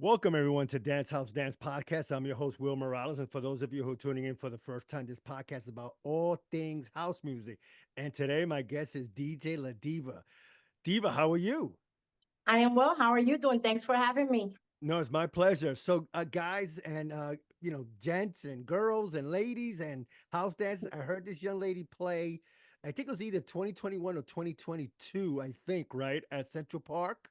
Welcome, everyone, to Dance House Dance Podcast. I'm your host, Will Morales. And for those of you who are tuning in for the first time, this podcast is about all things house music. And today, my guest is DJ LaDeeva. Diva, how are you? I am well. How are you doing? Thanks for having me. No, it's my pleasure. So, guys and, gents and girls and ladies and house dancers, I heard this young lady play, I think it was either 2021 or 2022, I think, right, at Central Park.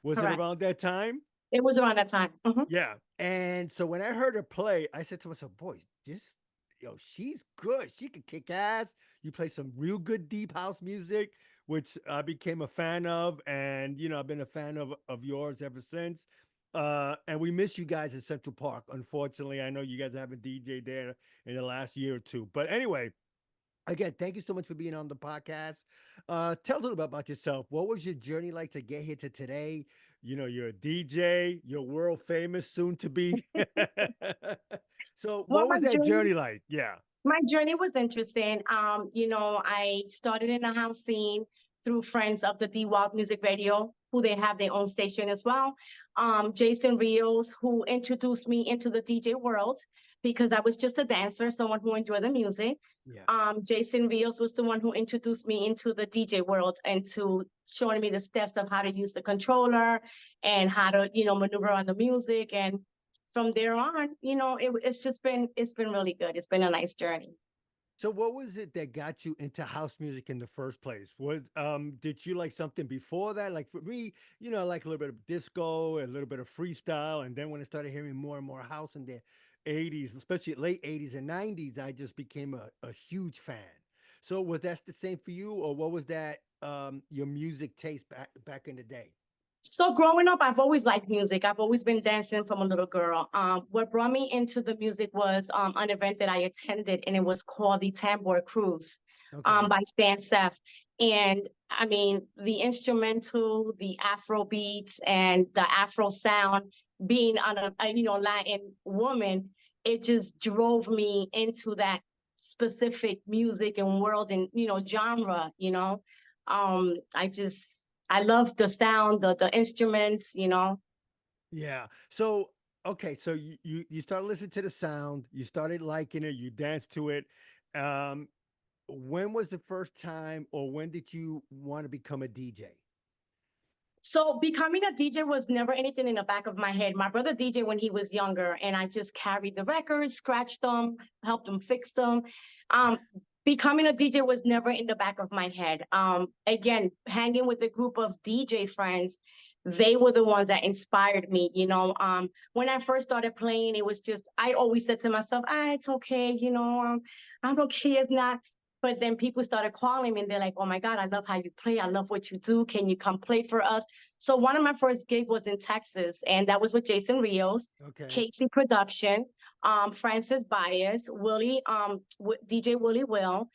Was it Correct. around that time? It was around that time. Yeah. And so when I heard her play, I said to myself, boy, she's good. She can kick ass. You play some real good deep house music, which I became a fan of. And, I've been a fan of yours ever since. And we miss you guys at Central Park. Unfortunately, I know you guys haven't DJ there in the last year or two. But anyway, again, thank you so much for being on the podcast. Tell a little bit about yourself. What was your journey like to get here to today? You're a DJ, you're world famous, soon to be. So, Well, what was that journey like? Yeah. my journey was interesting. I started in the house scene through friends of the DWILDMUSICRADIO, who they have their own station as well. Jason Rios, who introduced me into the DJ world because I was just a dancer, someone who enjoyed the music. Yeah. Jason Rios was the one who introduced me into the DJ world and to showing me the steps of how to use the controller and how to, maneuver on the music. And from there on, it's been really good. It's been a nice journey. So, what was it that got you into house music in the first place? Was did you like something before that? Like for me, I like a little bit of disco, a little bit of freestyle, and then when I started hearing more and more house in the '80s, especially late '80s and '90s, I just became a huge fan. So, was that the same for you, or what was that your music taste back in the day? So growing up, I've always liked music. I've always been dancing from a little girl. What brought me into the music was an event that I attended, and it was called the Tambour Cruise Okay. by Stan Seth. And I mean, the instrumental, the Afro beats, and the Afro sound, being on a Latin woman, it just drove me into that specific music and world and genre. I love the sound, the instruments. Yeah. So, okay, so you started listening to the sound, you started liking it, you danced to it. Um, when was the first time, or when did you want to become a DJ? So becoming a DJ was never anything in the back of my head. My brother DJ when he was younger, and I just carried the records, scratched them, helped him fix them. Um, Becoming a DJ was never in the back of my head. Again, hanging with a group of DJ friends, they were the ones that inspired me. When I first started playing, it was just I always said to myself, it's okay, I'm okay. It's not. But then people started calling me and they're like, oh my God, I love how you play. I love what you do. Can you come play for us? So one of my first gigs was in Texas, and that was with Jason Rios, Okay. Casey Production, Francis Bias, DJ Willie Will.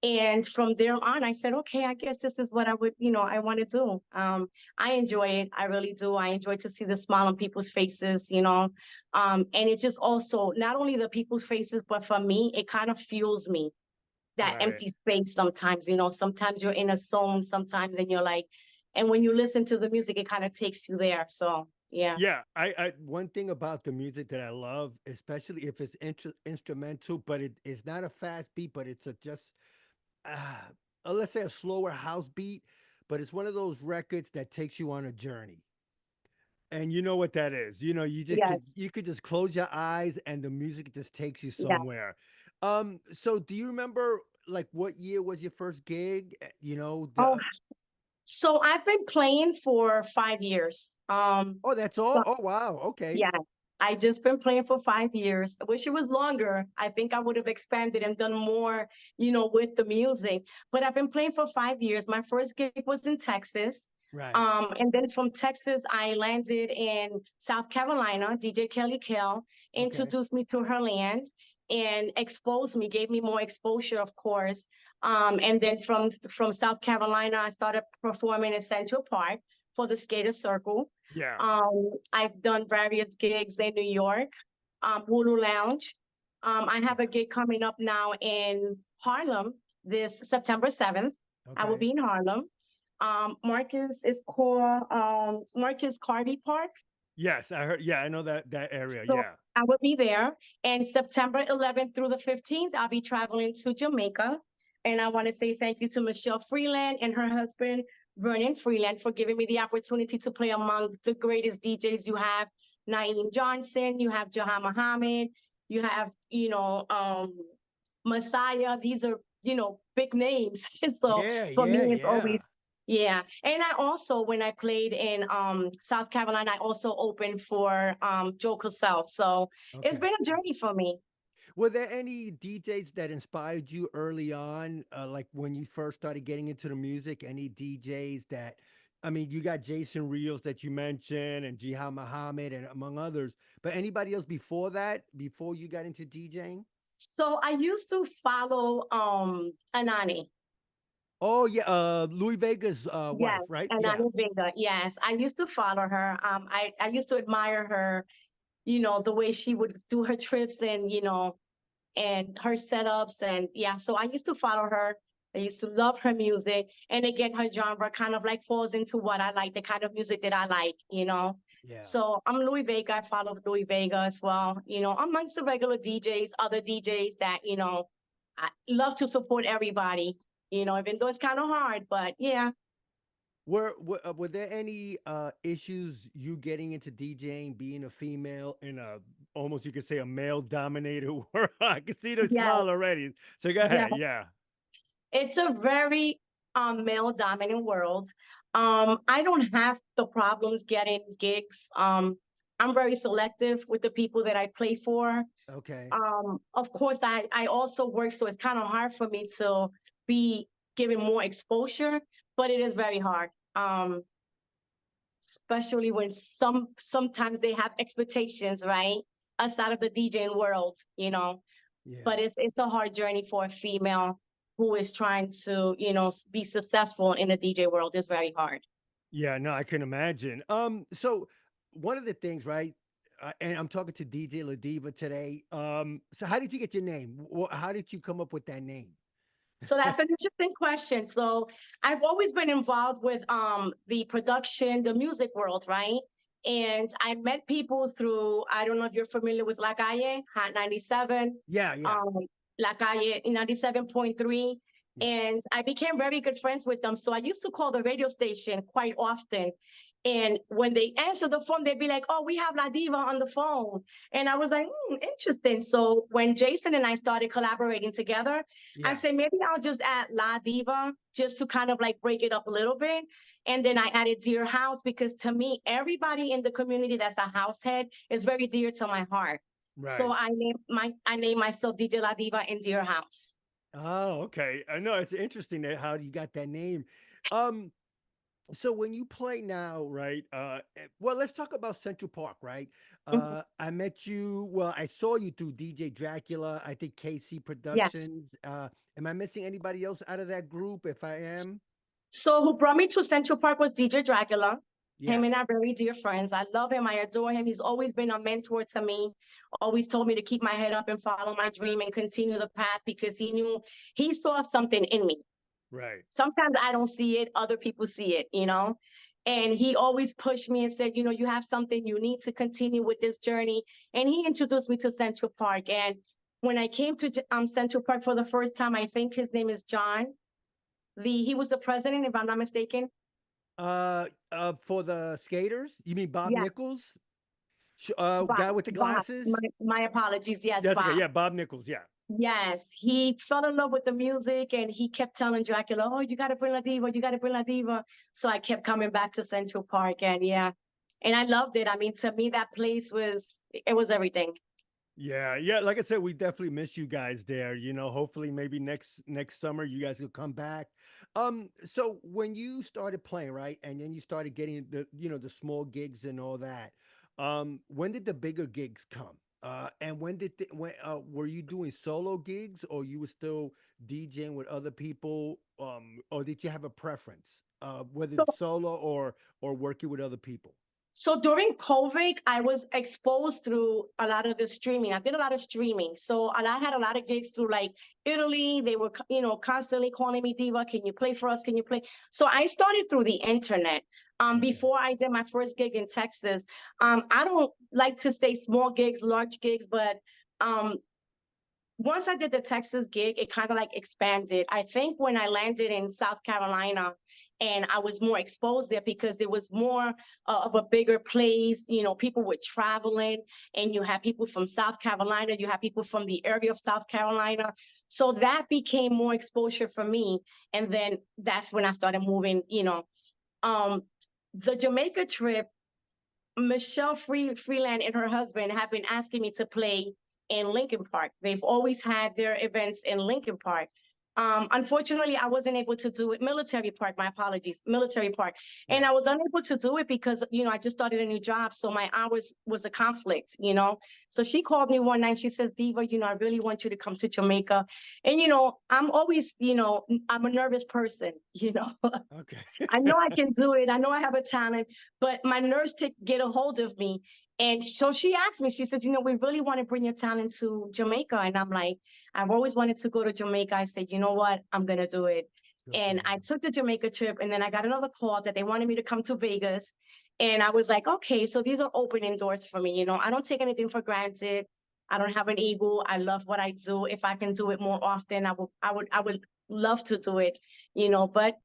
And from there on, I said, okay, I guess this is what I want to do. I enjoy it. I really do. I enjoy to see the smile on people's faces. And it just also, not only the people's faces, but for me, it kind of fuels me that Right. empty space sometimes. Sometimes you're in a zone sometimes and you're like, and when you listen to the music, it kind of takes you there. So yeah. Yeah, I one thing about the music that I love, especially if it's instrumental, but it's not a fast beat, but it's a just let's say a slower house beat, but it's one of those records that takes you on a journey. And you know what that is. Yes. You could just close your eyes and the music just takes you Yeah. somewhere. So do you remember like what year was your first gig? Oh, so I've been playing for 5 years. Oh, that's all? So Oh, wow. Okay. yeah, I just been playing for 5 years. I wish it was longer. I think I would have expanded and done more, with the music. But I've been playing for 5 years. My first gig was in Texas. Right. And then from Texas, I landed in South Carolina. DJ Kelly Kell Okay. introduced me to her land and exposed me, gave me more exposure, of course. And then from South Carolina, I started performing in Central Park for the Skater Circle. Yeah. I've done various gigs in New York, Hulu Lounge. I have a Yeah. gig coming up now in Harlem this September 7th. I will Okay. be in Harlem. Marcus is called Marcus Carby Park. Yes, I heard. Yeah, I know that area. So Yeah. I will be there. And September 11th through the 15th, I'll be traveling to Jamaica. And I want to say thank you to Michelle Freeland and her husband, Vernon Freeland, for giving me the opportunity to play among the greatest DJs. You have Naeem Johnson, you have Jahan Muhammad, you have, Messiah. These are, big names. So Yeah, for me, yeah, it's yeah. always, yeah. And I also, when I played in South Carolina, I also opened for Joe Cosell. So it's Okay. been a journey for me. Were there any DJs that inspired you early on, like when you first started getting into the music? Any DJs that, I mean, you got Jason Rios that you mentioned, and Jihad Muhammad, and among others. But anybody else before that, before you got into DJing? So I used to follow Anani. Oh yeah, Louis Vega's wife, Yes, right? Yeah, Anani Vega. Yes, I used to follow her. I used to admire her, the way she would do her trips and, and her setups. And yeah, so I used to follow her. I used to love her music. And again, her genre kind of like falls into what I like, the kind of music that I like. yeah. So I'm Louis Vega. I follow Louis Vega as well, amongst the regular DJs, other DJs that, I love to support everybody, even though it's kind of hard, but yeah. Were there any issues you getting into DJing, being a female in a almost you could say a male dominated world? I can see the Yeah, smile already. So go yeah. ahead. Yeah. It's a very male dominant world. I don't have the problems getting gigs. I'm very selective with the people that I play for. Okay. Of course, I also work, so it's kind of hard for me to be given more exposure, but it is very hard. Especially when sometimes they have expectations, right? Outside of the DJing world, Yeah. but it's a hard journey for a female who is trying to, be successful in the DJ world. It's very hard. Yeah, no, I can imagine. So one of the things, right? And I'm talking to DJ LaDeeva today. So how did you get your name? How did you come up with that name? So that's an interesting question. So I've always been involved with the production, the music world, right? And I met people through, I don't know if you're familiar with La Calle, Hot 97, Yeah, yeah, um, La Calle 97.3. yeah. And I became very good friends with them. So I used to call the radio station quite often. And when they answer the phone, they'd be like, "Oh, we have La Diva on the phone." And I was like, interesting. So when Jason and I started collaborating together, I Yeah. said, maybe I'll just add La Diva just to kind of like break it up a little bit. And then I added Dear House because to me, everybody in the community that's a house head is very dear to my heart. So Right. I named myself DJ La Diva in Dear House. Oh, okay. I know it's interesting that how you got that name. Um, so when you play now, right? Well, let's talk about Central Park, right? Mhm. I met you. Well, I saw you through DJ Dracula. I think KC Yes. Productions. Am I missing anybody else out of that group? If I am, So who brought me to Central Park was DJ Dracula. yeah, Him and I are very dear friends. I love him. I adore him. He's always been a mentor to me. Always told me to keep my head up and follow my dream and continue the path because he knew he saw something in me. right, Sometimes I don't see it, other people see it. And he always pushed me and said, you have something, you need to continue with this journey. And he introduced me to Central Park. And when I came to Central Park for the first time, I think his name is John. He was the president, if I'm not mistaken. for the skaters, you mean Bob Yeah, Nichols, Bob. guy with the Bob. glasses? My apologies. Yes, That's okay. Bob. Yeah, Bob Nichols. Yeah, Yes, he fell in love with the music and he kept telling Dracula, "Oh, you got to bring La Diva, you got to bring La Diva." So I kept coming back to Central Park and yeah, and I loved it. I mean, to me, that place it was everything. yeah, yeah. Like I said, we definitely miss you guys there. Hopefully, maybe next summer you guys will come back. So when you started playing, right, and then you started getting the small gigs and all that. When did the bigger gigs come? And when were you doing solo gigs or you were still DJing with other people? Or did you have a preference? Whether So it's solo or working with other people? So during COVID, I was exposed through a lot of the streaming. I did a lot of streaming. So I had a lot of gigs through like Italy. They were, constantly calling me, Deeva, can you play for us? Can you play? So I started through the internet. Okay. Before I did my first gig in Texas, I don't like to say small gigs, large gigs, but um, once I did the Texas gig, it kind of like expanded. I think when I landed in South Carolina and I was more exposed there because it was more of a bigger place, people were traveling and you had people from South Carolina, you had people from the area of South Carolina. So that became more exposure for me. And then that's when I started moving. The Jamaica trip, Michelle Freeland and her husband have been asking me to play in Lincoln Park. They've always had their events in Lincoln Park. Unfortunately, I wasn't able to do it. Military Park, my apologies, Military Park. And Yeah. I was unable to do it because, I just started a new job. So my hours was a conflict. So she called me one night. She says, Deeva, I really want you to come to Jamaica. And, I'm always, I'm a nervous person. Okay. I know I can do it. I know I have a talent, but my nerves get a hold of me. And so she asked me, she said, we really want to bring your talent to Jamaica. And I'm like, I've always wanted to go to Jamaica. I said, you know what? I'm going to do it. Good for And I you. took the Jamaica trip, and then I got another call that they wanted me to come to Vegas. And I was like, okay, so these are opening doors for me. I don't take anything for granted. I don't have an ego. I love what I do. If I can do it more often, I would love to do it, but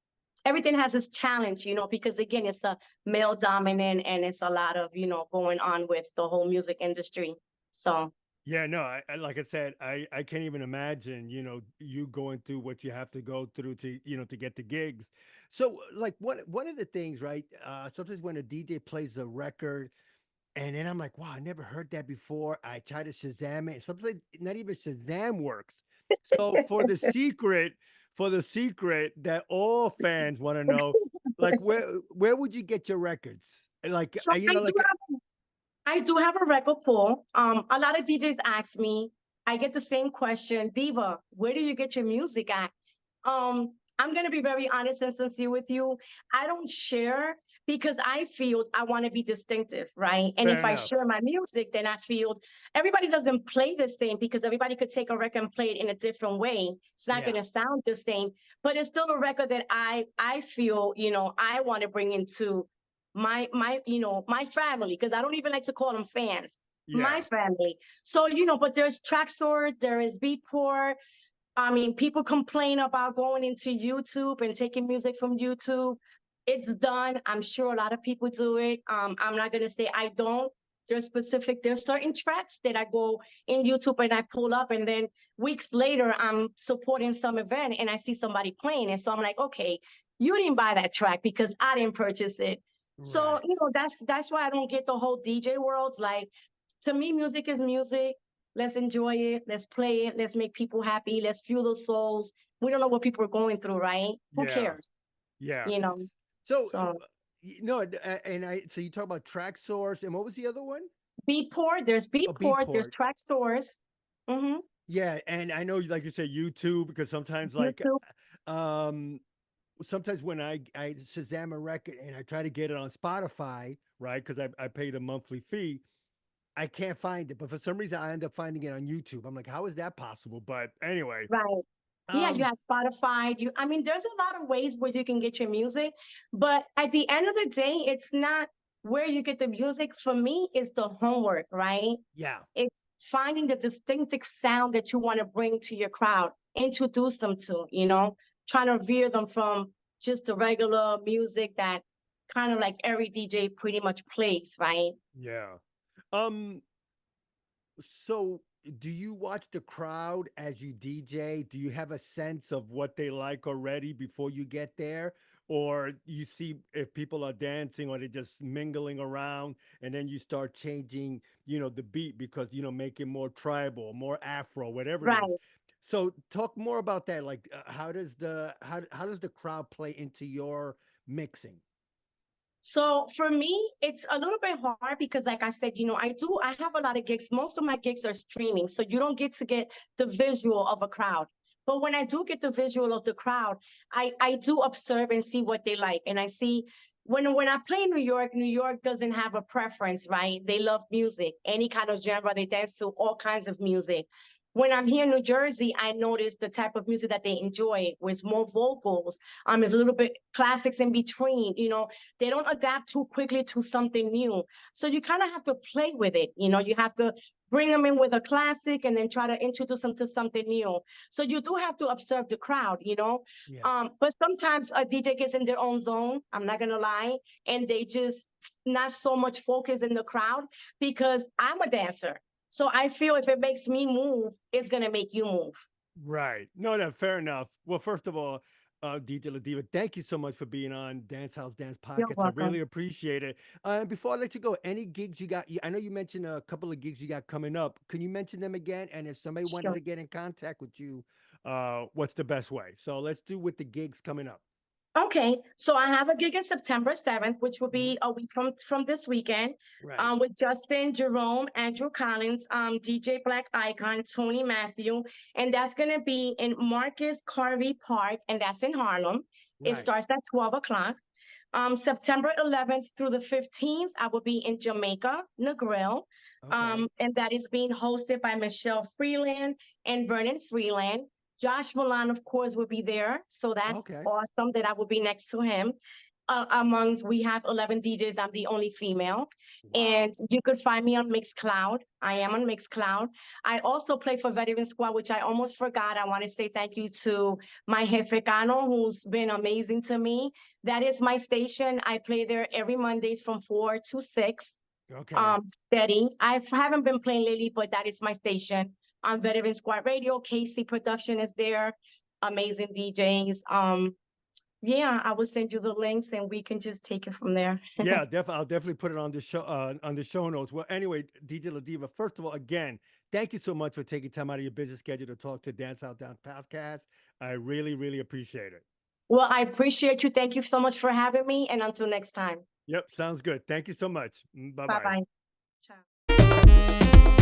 everything has its challenge, because again, it's a male dominant and it's a lot of, going on with the whole music industry. So Yeah, no, like I said, I can't even imagine, you going through what you have to go through to, to get the gigs. So, like, one of the things, right? Sometimes when a DJ plays a record, and then I'm like, wow, I never heard that before. I try to Shazam it. Sometimes not even Shazam works. So for the secret that all fans want to know, like, where would you get your records? Like, so I do have a record pool. A lot of DJs ask me, I get the same question, Deeva, where do you get your music at? I'm gonna be very honest and sincere with you. I don't share because I feel I want to be distinctive, right? And fair if I enough. share my music, then I feel everybody doesn't play the same because everybody could take a record and play it in a different way. It's not Yeah. gonna sound the same, but it's still a record that I feel, I want to bring into my family, because I don't even like to call them fans, my Yeah. family. So but there's track stores, there is Beatport. I mean, people complain about going into YouTube and taking music from YouTube. It's done. I'm sure a lot of people do it. I'm not gonna say I don't. There's certain tracks that I go in YouTube and I pull up, and then weeks later I'm supporting some event and I see somebody playing it. So I'm like, okay, you didn't buy that track because I didn't purchase it. So Right. that's why I don't get the whole DJ world. Like, to me, music is music. Let's enjoy it. Let's play it. Let's make people happy. Let's fuel those souls. We don't know what people are going through, right? Who Yeah. cares? Yeah. You know. So, So no, so you talk about Track Source, and what was the other one? Beatport, there's Oh, Beatport, there's Beatport. track stores. Mm-hmm. Yeah, and I know, like you said, YouTube, because sometimes, like, YouTube. um, sometimes when I Shazam a record and I try to get it on Spotify, right? Because I paid a monthly fee, I can't find it. But for some reason, I end up finding it on YouTube. I'm like, how is that possible? But anyway, Right. Yeah, you um, have Spotify. I mean, there's a lot of ways where you can get your music, but at the end of the day, it's not where you get the music. For me, it's the homework, right? yeah, It's finding the distinctive sound that you want to bring to your crowd, introduce them to, trying to veer them from just the regular music that kind of like every DJ pretty much plays, right? yeah. Um, So, do you watch the crowd as you DJ? Do you have a sense of what they like already before you get there? Or you see if people are dancing or they're just mingling around, and then you start changing, the beat because, make it more tribal, more Afro, whatever it is. Right. So talk more about that. Like, how does the crowd play into your mixing? So for me, it's a little bit hard because, like I said, I have a lot of gigs. Most of my gigs are streaming, so you don't get the visual of a crowd. But when I do get the visual of the crowd, I do observe and see what they like. And I see, when I play in New York doesn't have a preference, right? They love music, any kind of genre. They dance to all kinds of music. When I'm here in New Jersey, I notice the type of music that they enjoy with more vocals. There's a little bit classics in between. They don't adapt too quickly to something new. So you kind of have to play with it. You have to bring them in with a classic and then try to introduce them to something new. So you do have to observe the crowd. Yeah. But sometimes a DJ gets in their own zone, I'm not gonna lie, and they just not so much focus in the crowd because I'm a dancer. So I feel if it makes me move, it's gonna make you move. Right. No, fair enough. Well, first of all, DJ LaDeeva, thank you so much for being on Dance House Dance You're Pockets. I really welcome. appreciate it. And before I let you go, any gigs you got? I know you mentioned a couple of gigs you got coming up. Can you mention them again? And if somebody wanted Sure. to get in contact with you, what's the best way? So let's do with the gigs coming up. Okay, so I have a gig on September 7th, which will Mhm. be a week from this weekend, Right. with Justin, Jerome, Andrew Collins, DJ Black Icon, Tony Matthew, and that's gonna be in Marcus Garvey Park, and that's in Harlem. It Right. starts at 12 o'clock. September 11th through the 15th, I will be in Jamaica, Negril, Okay. and that is being hosted by Michelle Freeland and Vernon Freeland. Josh Milan, of course, will be there. So that's Okay. awesome that I will be next to him. We have 11 DJs. I'm the only female. Wow. And you could find me on Mixcloud. I am on Mixcloud. I also play for Veteran Squad, which I almost forgot. I want to say thank you to my Jefecano, who's been amazing to me. That is my station. I play there every Mondays from 4 to 6. Okay. Steady. I haven't been playing lately, but that is my station on Veteran Squad Radio. KC Production is there. Amazing DJs. Yeah, I will send you the links and we can just take it from there. Yeah, definitely. I'll definitely put it on the show notes. Well, anyway, DJ LaDeeva, first of all, again, thank you so much for taking time out of your busy schedule to talk to Dance Out Down podcast. I really, really appreciate it. Well, I appreciate you. Thank you so much for having me. And until next time. Yep, sounds good. Thank you so much. Bye Bye bye. bye. Ciao.